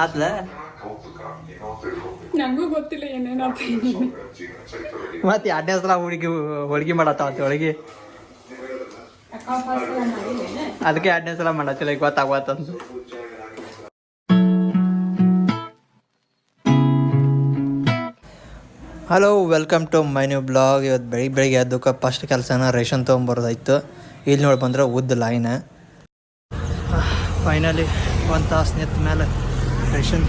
ಆತ್ಲ ನಂಗೂ ಗೊತ್ತಿಲ್ಲ ಏನೇನಾತ. ಮತ್ತೆ ಎರಡನೇ ಸಲ ಹೋಳಿಗೆ ಮಾಡತ್ತಾವ ಅಂತ ಹೋಳಿಗೆ, ಅದಕ್ಕೆ ಎರಡನೇ ಸಲ ಮಾಡತ್ತಿಲ್ಲ, ಈಗ ಗೊತ್ತಾಗತ್ತಂತ. Hello, welcome to my new blog. ಇವತ್ತು ಬೆಳಿಗ್ಗೆ ಎದ್ದಕ್ಕೆ ಫಸ್ಟ್ ಕೆಲಸನ ರೇಷನ್ ತೊಗೊಂಬರೋದಾಯ್ತು. ಇಲ್ಲಿ ನೋಡಿ ಬಂದ್ರೆ ಉದ್ದ ಲೈನ್. ಫೈನಲಿ 1 ತಾಸು ನಿಂತ ಮೇಲೆ ರೇಷನ್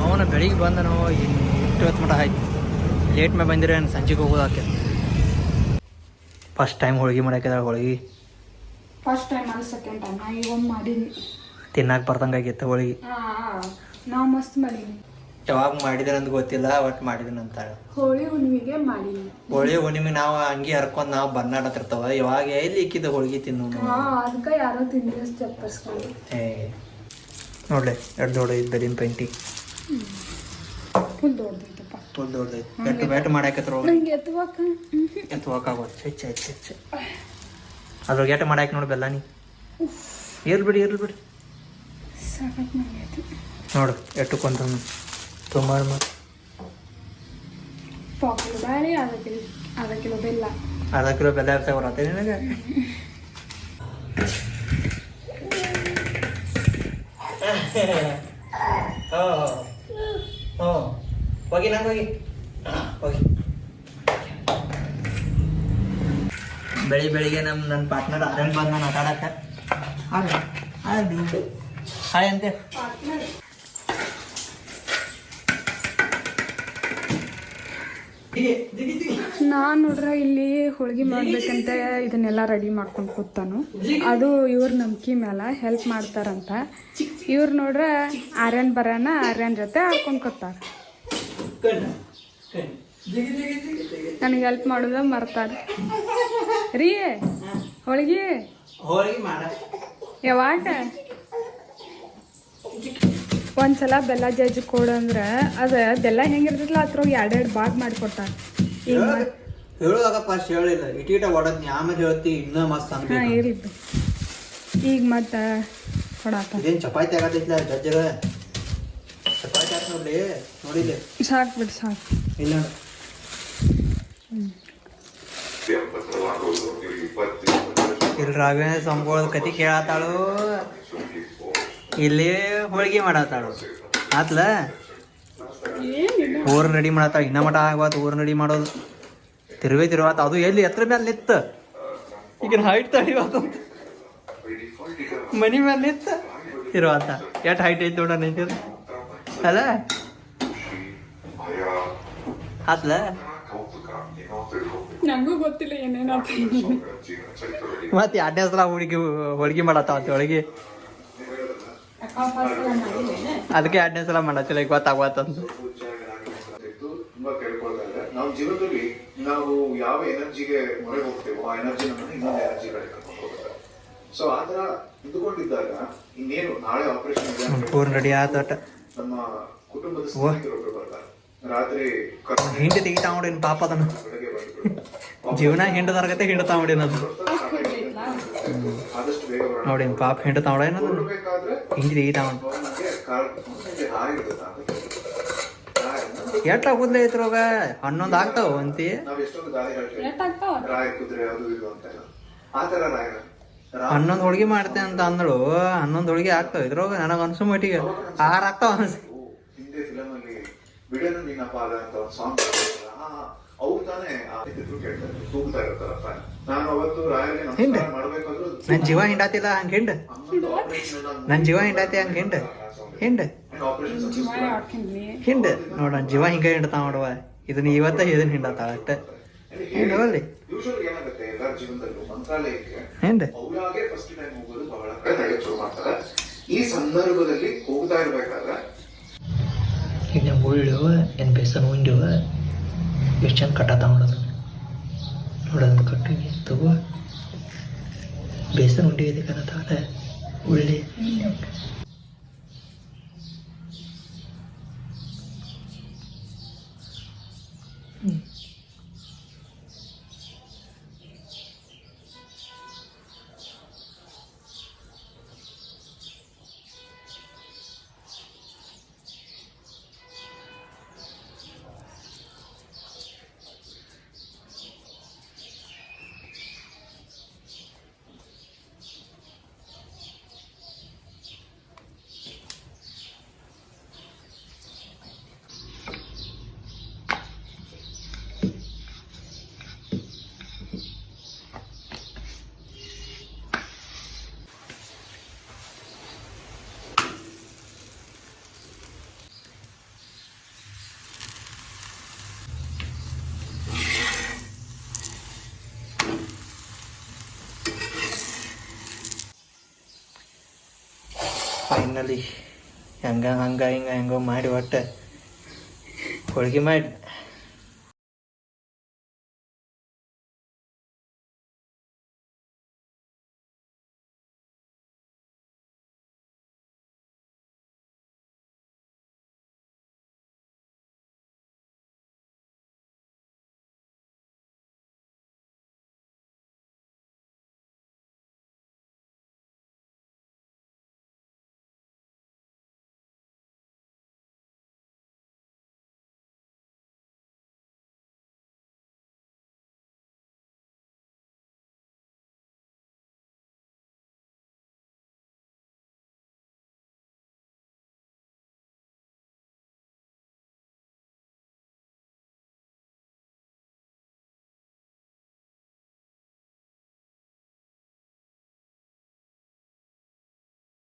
ಅವನು ಬೆಳಿಗ್ಗೆ ಬಂದ ನಾವು ಇಷ್ಟು ಹೊತ್ತು ಮಟ ಆಯ್ತು. ಲೇಟ್ ಮೇಲೆ ಬಂದಿರೋ ಸಂಜೆಗೆ ಹೋಗೋದು ಹಾಕಿ. ಫಸ್ಟ್ ಟೈಮ್ ಹೋಳಿಗೆ ಮಾಡಾಕಿದಾಳೆ. ಹೋಳಿಗೆ ಫಸ್ಟ್ ಟೈಮ್ ಅಲ್ಲ, ಸೆಕೆಂಡ್ ಟೈಮ್. ನಾ ಈಗ ಒಮ್ಮೆ ಮಾಡೀನಿ, ತಿನ್ನಕ್ಕೆ ಬರ್ದಂಗೆ ಆಗೈತೆ ಹೋಳಿಗೆ. ನಾವು ಮಸ್ತ್ ಮಾಡೀನಿ. ಯಾವಾಗ ಮಾಡಿದ್ರೆ ಅಂತ ಗೊತ್ತಿಲ್ಲ, ಒಟ್ಟು ಮಾಡಿದೀನಿ ಅಂತಾಳೆ. ಹೋಳಿ ಹುಣ್ಣಿಮೆಗೆ ಮಾಡೀನಿ. ಹೋಳಿ ಹುಣ್ಣಿಮೆ ನಾವು ಹಂಗೆ ಹರ್ಕೊಂಡು ನಾವು ಬನ್ನಾಡತ್ತಿರ್ತಾವ. ಯಾವಾಗ ಎಲ್ಲಿ ಇಕ್ಕಿದ ಹೋಳಿಗೆ ತಿನ್ನು. ಅದಕ್ಕೆ ಯಾರೋ ತಿಂದ್ರೆ ಚಪ್ಪರ್ಸ್ಕೊಂಡು. ನೋಡ್ಲೆ ಎರಡು ದೊಡ್ಡ ಬೆರಿನ ಪೈಂಟಿ ಫುಲ್ ದೊಡ್ಡದೈತಪ್ಪ. ಫುಲ್ ದೊಡ್ಡದೈತಿ. ಎಷ್ಟು ಬ್ಯಾಟ್ ಮಾಡಾಕತ್ರ ನಂಗೆ ಎತ್ತುವಾಕಾಗೋದು. ಹೆಚ್ಚು ಅದ್ರೊಳಗೆ ಎಟ್ಟು ಮಾಡಾಕ ನೋಡಿ ಬೆಲ್ಲ. ನೀ ಇರ್ಲಿ ಬಿಡಿ ಸಾಕತ್ ಮಾಡೈತಿ ನೋಡು. ಎಟ್ಟು ಕೊಂತ ತುಂಬ ಪಾಕಿಲು ಬೇಳೆ, ಅರ್ಧ ಕಿಲೋ ಬೆಲ್ಲ. ಅರ್ಧ ಕಿಲೋ ಬೆಲ್ಲ ಇರ್ತಾವ ಬರತ್ತೆ ನಿನಗೆ. ಹೋಗಿ ನಂಗೆ ಹೋಗಿ. ಬೆಳಿಗ್ಗೆ ನನ್ನ ಪಾರ್ಟ್ನರ್ ಆರ್ಯನ್ ಬಂದು ನಾನು ಆಟ ಆಡಕ್ಕೆ. ಹಾಯ್ ಅಂತೆ. ನಾನು ನೋಡ್ರೆ ಇಲ್ಲಿ ಹೋಳಿಗೆ ಮಾಡ್ಬೇಕಂತ ಇದನ್ನೆಲ್ಲ ರೆಡಿ ಮಾಡ್ಕೊಂಡು ಕೂತಾನು. ಅದು ಇವ್ರ ನಂಬಿಕೆ ಮೇಲೆ ಹೆಲ್ಪ್ ಮಾಡ್ತಾರಂತ. ಇವ್ರು ನೋಡ್ರೆ ಆರ್ಯನ್ ಬರೋಣ, ಆರ್ಯನ್ ಜೊತೆ ಆಡ್ಕೊಂಡು ಕೂತಾರ. ನನಗೆ ಹೆಲ್ಪ್ ಮಾಡೋದ ಮರ್ತಾರೆ ರೀ. ಹೋಳಿಗೆ ಮಾಡ ಯಾವಾಗ ಒಂದ್ಸಲ ಬೆಲ್ಲ ಜಜ್ಜಿ ಕೊಡು ಅಂದ್ರೆ ಅದು ಬೆಲ್ಲ ಹೆಂಗಿರ್ತೈತಲ್ಲ ಅದ್ರಾಗ ಎರಡೆರಡು ಭಾಗ ಮಾಡಿಕೊಡ್ತಾರೆ. ಈಗ ಹೇಳುವಾಗ ಫಸ್ಟ್ ಹೇಳಿಲ್ಲ, ಇಟೀಟ ಹೊಡದ್ನಿ, ಆಮೇಲೆ ಹೇಳ್ತಿ ಇನ್ನೂ ಮಸ್ತ್ ಅಂತ. ಹಾಂ ಇರಿ, ಈಗ ಮತ್ತೆ ಕೊಡಾತ. ಇದೇನು ಚಪಾತಿ ಆಗತ್ತೈತಿಲ್ಲ ಜಜ್ಜಗ. ಚಪಾತಿ ಆತ ನೋಡಿಲ್ಲ. ಸಾಕು ಬಿಡಿ, ಸಾಕು. ಇಲ್ಲ ಇಲ್ಲಿ ರಾಘವೇಂದ್ರ ಸ್ವಾಮಿಗಳ ಕತಿ ಕೇಳತ್ತಾಳು, ಇಲ್ಲಿ ಹೋಳಿಗೆ ಮಾಡತ್ತಾಳು. ಆತ್ಲ ಊರ್ ರೆಡಿ ಮಾಡತ್ತಾಳ. ಇನ್ನ ಮಟ ಆಗ್ಬಾರ್ದು ಊರ್ ರೆಡಿ ಮಾಡೋದು. ತಿರುವಾತ ಅದು ಎಲ್ಲಿ ಎತ್ತರ ಮೇಲೆ ನಿತ್ತ. ಈಗಿನ ಹೈಟ್ ತಡಿವಾತ ಮನಿ ಮೇಲೆ ನಿತ್ತ ತಿರುವಾತ. ಎಷ್ಟು ಹೈಟ್ ಐತಿ ನೋಡ ನಿಂತಿರು ಅಲ್ಲ. ಆತ್ಲ ನಂಗೂ ಗೊತ್ತಿಲ್ಲ ಏನೇನಾತ. ಮತ್ತೆ ಎರಡನೇ ಸಲ ಹೋಳಿಗೆ ಮಾಡತ್ತಾವ ಅಂತ ಹೋಳಿಗೆ, ಅದಕ್ಕೆ ಎರಡನೇ ಸಲ ಮಾಡತ್ತಿಲ್ಲ, ಈಗ ಗೊತ್ತಾಗತ್ತಂತ. ತುಂಬಾ ಕೇಳ್ಕೊಳ್ತಾ ಇದ್ದಾರೆ. ನಾವು ಜೀವನದಲ್ಲಿ ನಾವು ಯಾವ ಎನರ್ಜಿಗೆ ಮೊರೆ ಹೋಗ್ತೇವೋ ಆ ಎನರ್ಜಿ ನಮ್ಮನ್ನು ಇನ್ನೊಂದು ಎನರ್ಜಿ ಕಡೆ ಕರ್ಕೊಂಡು ಹೋಗುತ್ತೆ. ಸೊ ಆತರ ಇದ್ದುಕೊಂಡಿದ್ದಾಗ ಇನ್ನೇನು ನಾಳೆ ಆಪರೇಷನ್ ಪೂರ್ಣ ರೆಡಿ ಆತ. ನಮ್ಮ ಕುಟುಂಬದ ಸ್ನೇಹಿತರೊಬ್ಬರು ಬರ್ತಾರೆ. ರಾತ್ರಿ ಹಿಂಡಿ ತೆಗಿತಾ ನೋಡೇನು ಪಾಪ ಅದನ್ನು. ಜೀವನ ಹಿಂಡದಾರ್ಗತೆ ಹಿಂಡ್ತಾ ನೋಡೇನದು. ಆದಷ್ಟು ಬೇಗ ನೋಡೇನು ಪಾಪ ಹಿಂಡ್ತಾ ನೋಡೇನದು. ಹಿಂಡಿ ತೆಗಿತಾ ನೋಡಿ. ಎಟ್ಟ ಕೂದಲೇ ಐತ್ರೋಗ 11 ಆಗ್ತಾವ ಅಂತಿ. ನಾವ್ ಎಷ್ಟೊಂದು ಗಾದೆ ರಾಯ ಕುದುರೆ ಅದು ಇದು ಅಂತ ಆತರ ರಾಯರ 11 ಹೋಳಿಗೆ ಮಾಡ್ತೆ ಅಂತ ಅಂದಳು. 11 ಹೋಳಿಗೆ ಆಗ್ತಾವ ಇದ್ರೋಗ. ನನಗೆ ಅನ್ಸೋ ಮಟ್ಟಿಗೆ 6 ಆಗ್ತಾವ ಅನ್ಸ. ಹಿಂದೆ ಫಿಲಮ್ ಅಲ್ಲಿ ಬಿಡನು ನಿನ್ನ ಪಾದ ಅಂತ ಒಂದು ಸಾಂಗ್ ಅವ್ರು ತಾನೇ ಕೇಳ್ತಾರೆ, ತೂಗ್ತಾ ಇರ್ತಾರಪ್ಪ. ನಾನು ಅವತ್ತು ರಾಯರಿಗೆ ನಮಸ್ಕಾರ ಮಾಡ್ಬೇಕಾದ್ರೂ ನನ್ ಜೀವ ಹಿಂಡಾತಿಲ್ಲ ಹಂಗ ಹಿಂಡ. ನನ್ ಜೀವ ಹಿಂಡಾತಿ ಹಂಗ ಹಿಂಡ ಹಿಂಡ ನೋಡ. ನನ್ ಜೀವ ಹಿಂಗ ಹಿಂಡ್ತಾ ನೋಡುವ. ಇದನ್ನ ಇದನ್ನ ಹಿಂಡತಾಳ ಅಷ್ಟ. ಹಿಂಡವಲ್ಲಿ ಯೂಶುವಲಿ ಏನಾಗುತ್ತೆ ಎಲ್ಲರ ಜೀವನದಲ್ಲೂ ಮಂತ್ರಾಲಯಕ್ಕೆ ಹಿಂಡ ಅವ್ರಾಗೆ ಫಸ್ಟ್ ಟೈಮ್ ಹೋಗೋದು ಬಹಳ ಕಡೆ ಶುರು ಮಾಡ್ತಾರೆ. ಈ ಸಂದರ್ಭದಲ್ಲಿ ಹೋಗ್ತಾ ಇರ್ಬೇಕಾದ್ರೆ ಈಗ ಉಳ್ಳುವ ಏನು ಬೇಸನ್ ಉಂಡುವ ಎಷ್ಟು ಚಂದ ಕಟ್ಟತ್ತ ನೋಡೋದು. ನೋಡೋದು ಕಟ್ಟಿ ತಗೋ ಬೇಸನ್ ಉಂಡಿ ಇದೆ ಕನ್ನತಾಳೆ ಉಳ್ಳಿ. ಫೈನಲಿ ಹಂಗ ಹಿಂಗ ಹೆಂಗೋ ಮಾಡಿ ಒಟ್ಟು ಹೋಳ್ಗೆ ಮಾಡಿ